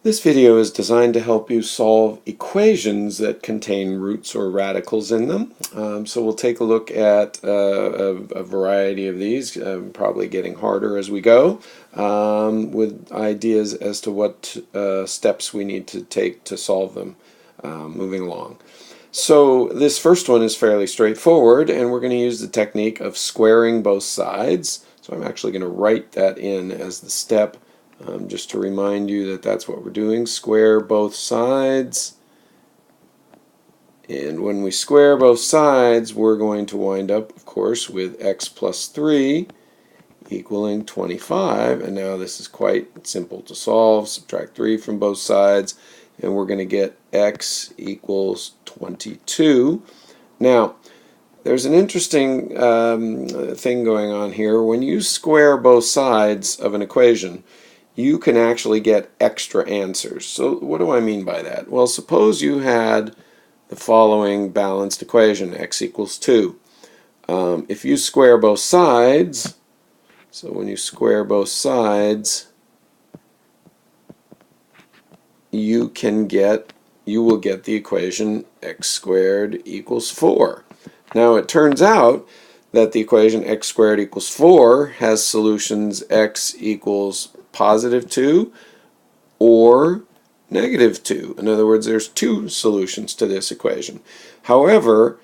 This video is designed to help you solve equations that contain roots or radicals in them. So we'll take a look at a variety of these, probably getting harder as we go, with ideas as to what steps we need to take to solve them moving along. So this first one is fairly straightforward, and we're going to use the technique of squaring both sides. So I'm actually going to write that in as the step. Just to remind you that that's what we're doing. Square both sides. And when we square both sides, we're going to wind up, of course, with x plus 3 equaling 25. And now this is quite simple to solve. Subtract 3 from both sides, and we're going to get x equals 22. Now, there's an interesting thing going on here. When you square both sides of an equation, you can actually get extra answers. So what do I mean by that? Well, suppose you had the following balanced equation, x equals 2. If you square both sides, so when you square both sides, you will get the equation x squared equals 4. Now it turns out that the equation x squared equals 4 has solutions x equals positive 2 or negative 2. In other words, there's two solutions to this equation. However,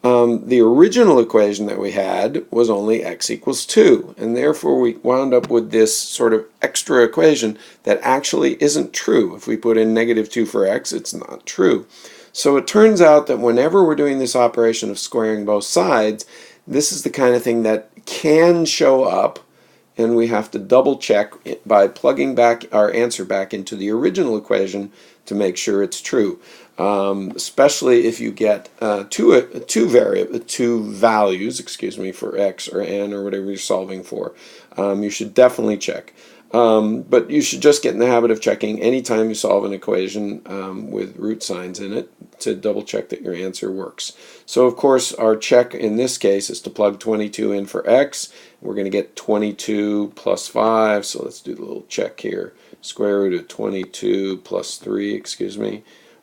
the original equation that we had was only x equals 2, and therefore we wound up with this sort of extra equation that actually isn't true. If we put in negative 2 for x, it's not true. So it turns out that whenever we're doing this operation of squaring both sides, this is the kind of thing that can show up, and we have to double check by plugging back our answer back into the original equation to make sure it's true. Especially if you get two values, for x or n or whatever you're solving for. You should definitely check. But you should just get in the habit of checking anytime you solve an equation with root signs in it to double check that your answer works. So of course our check in this case is to plug 22 in for x. We're going to get 22 plus 5, so let's do the little check here. Square root of 22 plus 3,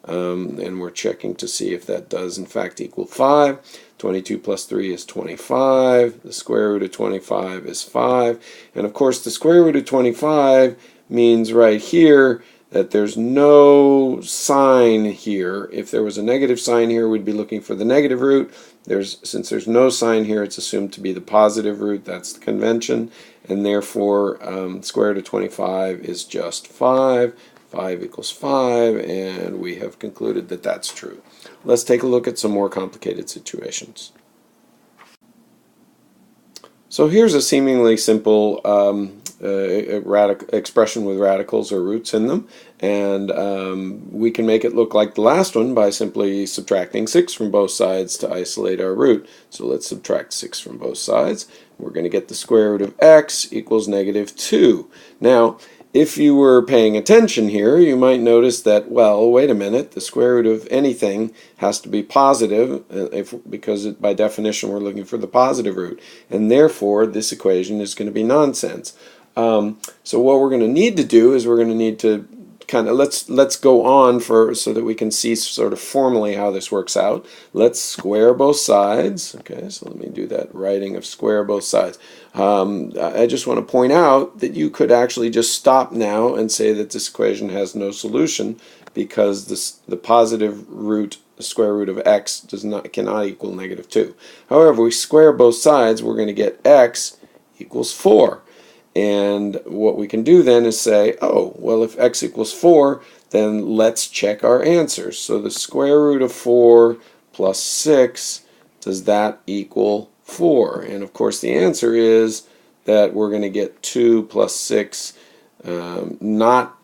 and we're checking to see if that does in fact equal 5. 22 plus 3 is 25. The square root of 25 is 5. And of course the square root of 25 means right here that there's no sign here. If there was a negative sign here, we'd be looking for the negative root. Since there's no sign here, it's assumed to be the positive root. That's the convention. And therefore, square root of 25 is just 5. 5 equals 5, and we have concluded that that's true. Let's take a look at some more complicated situations. So here's a seemingly simple expression with radicals or roots in them, and we can make it look like the last one by simply subtracting 6 from both sides to isolate our root. So let's subtract 6 from both sides. We're going to get the square root of x equals negative 2. Now, if you were paying attention here, you might notice that, well, wait a minute, the square root of anything has to be positive because by definition we're looking for the positive root, and therefore this equation is going to be nonsense. So what we're going to need to do is we're going to need to kind of let's go on so that we can see sort of formally how this works out. Let's square both sides. Okay, so let me do that writing of square both sides. I just want to point out that you could actually just stop now and say that this equation has no solution because the positive root, the square root of x, cannot equal negative 2. However, if we square both sides, we're going to get x equals 4. And what we can do then is say, oh, well, if x equals 4, then let's check our answers. So the square root of 4 plus 6, does that equal 4? And of course the answer is that we're going to get 2 plus 6 not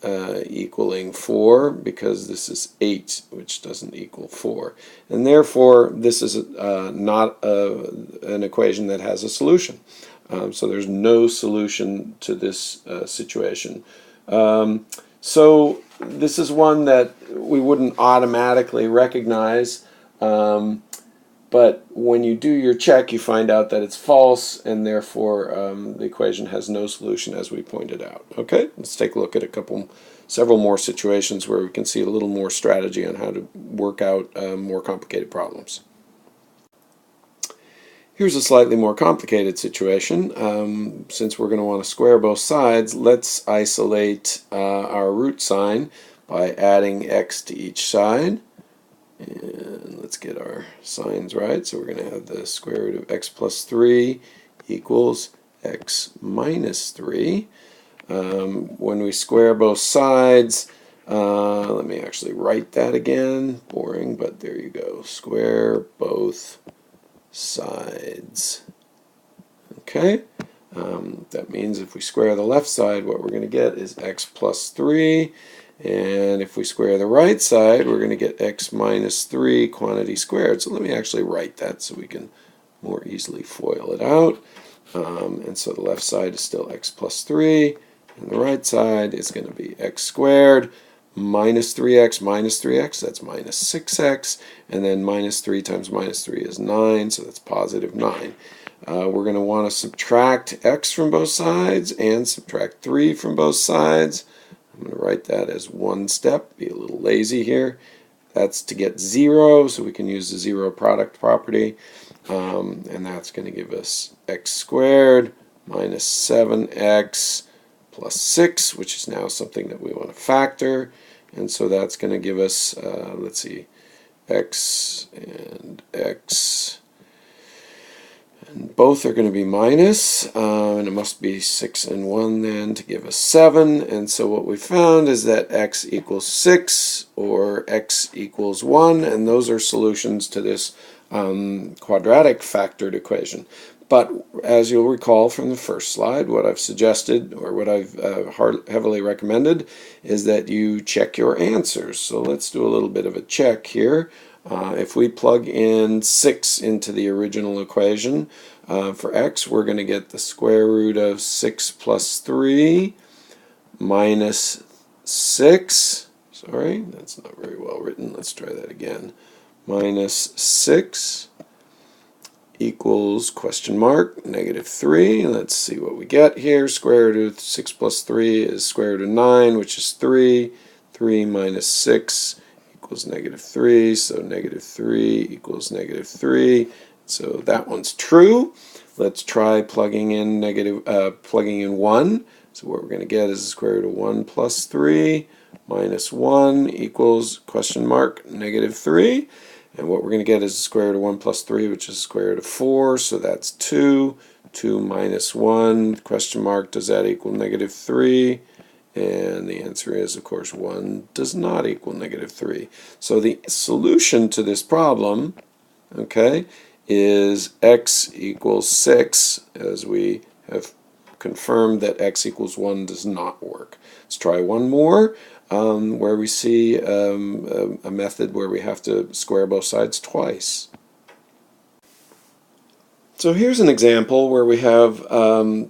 equaling 4, because this is 8, which doesn't equal 4. And therefore this is not an equation that has a solution. So there's no solution to this situation. So this is one that we wouldn't automatically recognize, but but when you do your check, you find out that it's false, and therefore the equation has no solution, as we pointed out. Okay, let's take a look at several more situations where we can see a little more strategy on how to work out more complicated problems. Here's a slightly more complicated situation. Since we're going to want to square both sides, let's isolate our root sign by adding x to each side. And let's get our signs right. So we're going to have the square root of x plus 3 equals x minus 3. When we square both sides, let me actually write that again. Boring, but there you go. Square both sides. Okay, that means if we square the left side, what we're going to get is x plus 3. And if we square the right side, we're going to get x minus 3 quantity squared. So let me actually write that so we can more easily FOIL it out. And so the left side is still x plus 3, and the right side is going to be x squared minus 3x, that's minus 6x, and then minus 3 times minus 3 is 9, so that's positive 9. We're going to want to subtract x from both sides and subtract 3 from both sides. I'm going to write that as one step, be a little lazy here. That's to get 0, so we can use the zero product property. And that's going to give us x squared minus 7x plus 6, which is now something that we want to factor. And so that's going to give us, let's see, x and x. And both are going to be minus, and it must be 6 and 1 then to give us 7. And so what we found is that x equals 6 or x equals 1, and those are solutions to this quadratic factored equation. But as you'll recall from the first slide, what I've suggested, or what I've heavily recommended, is that you check your answers. So let's do a little bit of a check here. If we plug in 6 into the original equation for x, we're going to get the square root of 6 plus 3 minus 6. Sorry, that's not very well written. Let's try that again. Minus 6 equals question mark negative 3. Let's see what we get here. Square root of 6 plus 3 is square root of 9, which is 3. 3 minus 6 equals negative 3, so negative 3 equals negative 3. So that one's true. Let's try plugging in 1. So what we're going to get is the square root of 1 plus 3 minus 1 equals question mark negative 3. And what we're going to get is the square root of 1 plus 3, which is the square root of 4, so that's 2. 2 minus 1, question mark, does that equal negative 3? And the answer is, of course, 1 does not equal negative 3. So the solution to this problem, okay, is x equals 6, as we have confirmed that x equals 1 does not work. Let's try one more. Where we see a method where we have to square both sides twice. So here's an example where we have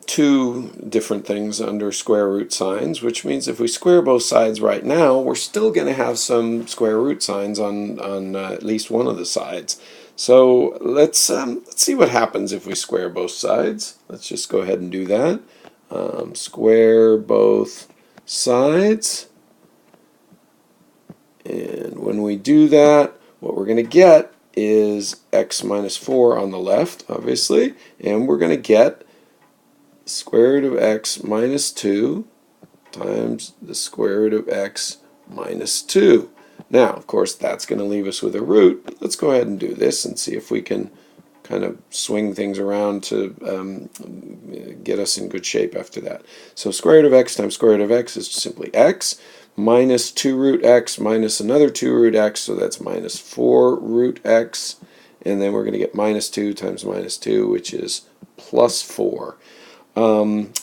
two different things under square root signs, which means if we square both sides right now, we're still going to have some square root signs on at least one of the sides. So let's see what happens if we square both sides. Let's just go ahead and do that. Square both sides. And when we do that, what we're going to get is x minus 4 on the left, obviously, and we're going to get square root of x minus 2 times the square root of x minus 2. Now, of course, that's going to leave us with a root. Let's go ahead and do this and see if we can kind of swing things around to get us in good shape after that. So square root of x times square root of x is simply x. Minus 2 root x minus another 2 root x, so that's minus 4 root x, and then we're going to get minus 2 times minus 2, which is plus 4.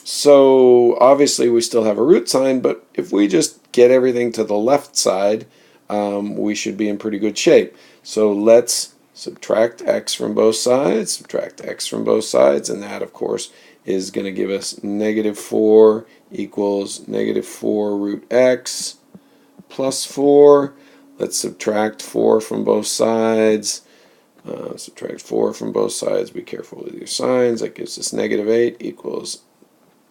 So obviously we still have a root sign, but if we just get everything to the left side, we should be in pretty good shape. So let's subtract x from both sides, and that, of course, is going to give us negative 4 equals negative 4 root x plus 4. Let's subtract 4 from both sides. Subtract 4 from both sides. Be careful with your signs. That gives us negative 8 equals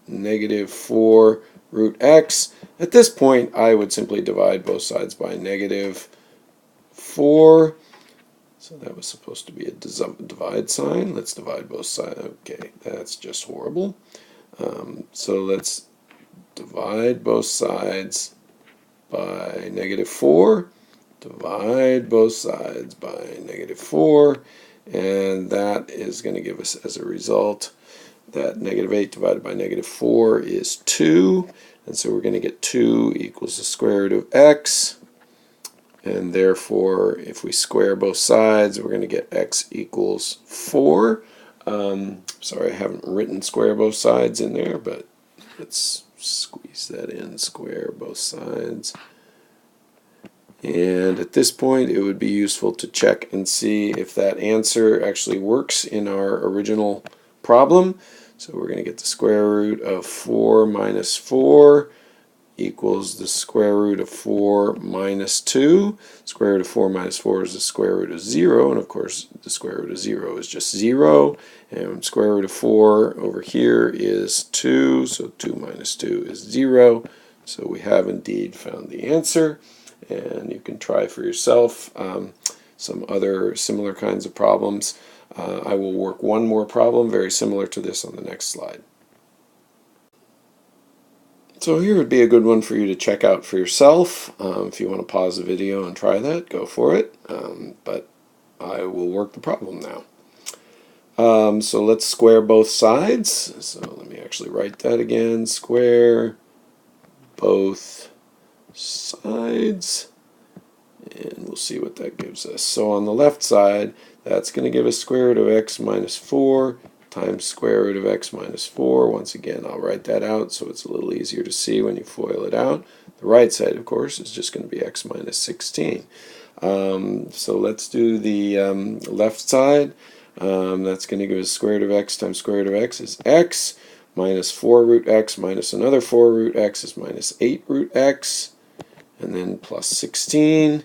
negative 4 root x. At this point, I would simply divide both sides by negative 4. So that was supposed to be a divide sign. Let's divide both sides. Okay, that's just horrible. So let's divide both sides by negative 4. Divide both sides by negative 4. And that is going to give us as a result that negative 8 divided by negative 4 is 2. And so we're going to get 2 equals the square root of x. And therefore, if we square both sides, we're going to get x equals 4. Sorry, I haven't written square both sides in there, but let's squeeze that in, square both sides. And at this point, it would be useful to check and see if that answer actually works in our original problem. So we're going to get the square root of 4 minus 4 equals the square root of 4 minus 2. Square root of 4 minus 4 is the square root of 0, and of course the square root of 0 is just 0. And square root of 4 over here is 2, so 2 minus 2 is 0. So we have indeed found the answer, and you can try for yourself some other similar kinds of problems. I will work one more problem very similar to this on the next slide. So here would be a good one for you to check out for yourself. If you want to pause the video and try that, go for it. But I will work the problem now. So let's square both sides. So let me actually write that again. Square both sides. And we'll see what that gives us. So on the left side, that's going to give us square root of x minus 4 times square root of x minus 4. Once again, I'll write that out so it's a little easier to see when you FOIL it out. The right side, of course, is just going to be x minus 16. So let's do the left side. That's going to give us square root of x times square root of x is x, minus 4 root x minus another 4 root x is minus 8 root x, and then plus 16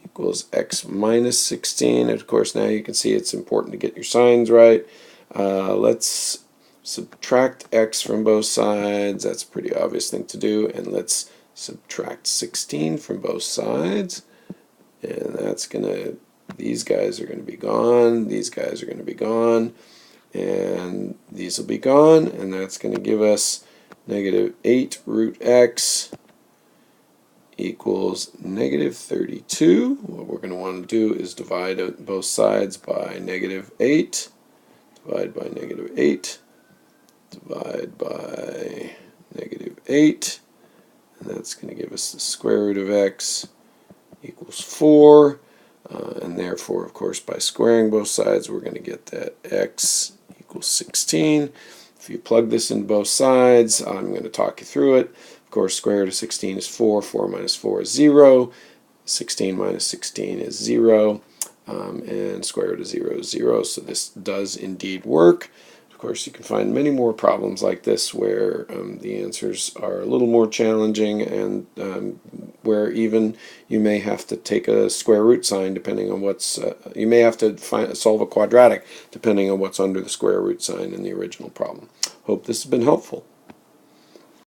equals x minus 16. And of course, now you can see it's important to get your signs right. Let's subtract x from both sides. That's a pretty obvious thing to do. And let's subtract 16 from both sides. And that's going to, these guys are going to be gone. These guys are going to be gone. And these will be gone. And that's going to give us negative 8 root x equals negative 32. What we're going to want to do is divide both sides by negative 8. Divide by negative 8. Divide by negative 8. And that's going to give us the square root of x equals 4. And therefore, of course, by squaring both sides, we're going to get that x equals 16. If you plug this in both sides, I'm going to talk you through it. Of course, square root of 16 is 4. 4 minus 4 is 0. 16 minus 16 is 0. And square root of 0 is 0. So this does indeed work. Of course, you can find many more problems like this where the answers are a little more challenging, and where even you may have to take a square root sign depending on what's, you may have to solve a quadratic depending on what's under the square root sign in the original problem. Hope this has been helpful.